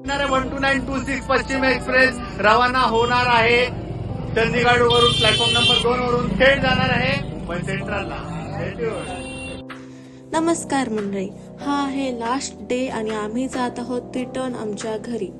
122926 पश्चिम एक्सप्रेस रवाना होणार आहे. चंदीगड वरून प्लॅटफॉर्म नंबर 2 वरून थेट जाणार आहे मुंबई सेंट्रलला. नमस्कार मंडळी, हा आहे लास्ट डे आणि आम्ही जात आहोत रिटर्न आमच्या घरी.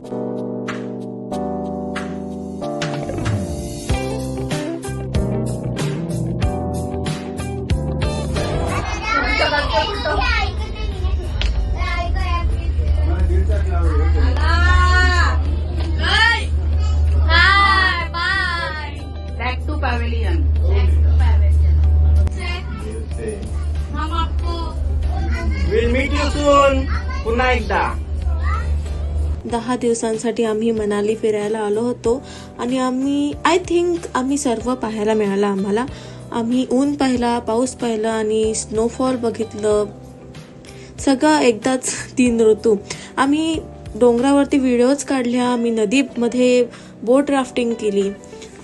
Will meet you soon. पुन्हा एकदा 10 दिवसांसाठी आम्ही मनाली फिरायला आलो होतो आणि आय थिंक आम्ही सर्व पाहायला मिळालं आम्हाला. आम्ही ऊन पाहिला, पाऊस पाहिला आणि स्नोफॉल बघितलं, सगळं एकदाच 3 ऋतू. आम्ही डोंगरावरती व्हिडिओज काढल्या, आम्ही नदीमध्ये बोट राफ्टिंग केली,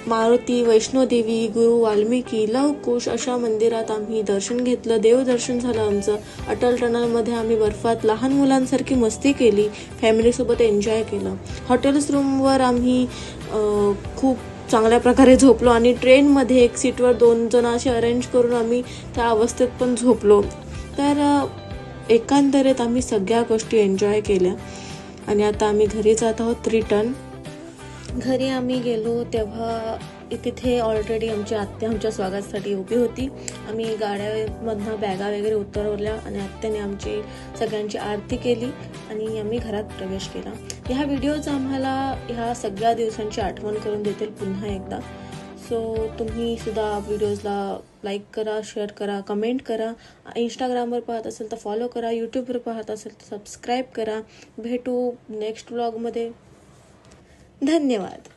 मारुती, वैष्णोदेवी, गुरु वाल्मिकी, लवकुश अशा मंदिरात आम्ही दर्शन घेतलं, देवदर्शन झालं आमचं. अटल टनलमध्ये आम्ही बर्फात लहान मुलांसारखी मस्ती केली, फॅमिलीसोबत एन्जॉय केलं. हॉटेल्स रूमवर आम्ही खूप चांगल्या प्रकारे झोपलो आणि ट्रेनमध्ये एक सीटवर 2 जण असे अरेंज करून आम्ही त्या अवस्थेत पण झोपलो. तर एकंदरीत आम्ही सगळ्या गोष्टी एन्जॉय केल्या आणि आता आम्ही घरी जात आहोत रिटर्न. घरी आम्ही गेलो तेव्हा तिथे ऑलरेडी आमची आत्या आमच्या स्वागतासाठी उभी होती. आम्ही गाड्यामधनं बॅगा वगैरे उतरवल्या आणि आत्याने आमची सगळ्यांची आरती केली आणि आम्ही घरात प्रवेश केला. ह्या व्हिडिओज आम्हाला ह्या सगळ्या दिवसांची आठवण करून देतील पुन्हा एकदा. सो तुम्ही सुद्धा व्हिडिओजला लाईक करा, शेअर करा, कमेंट करा. इंस्टाग्रामवर पाहत असेल तर फॉलो करा, यूट्यूबवर पाहत असेल तर सबस्क्राईब करा. भेटू नेक्स्ट व्लॉगमध्ये. धन्यवाद.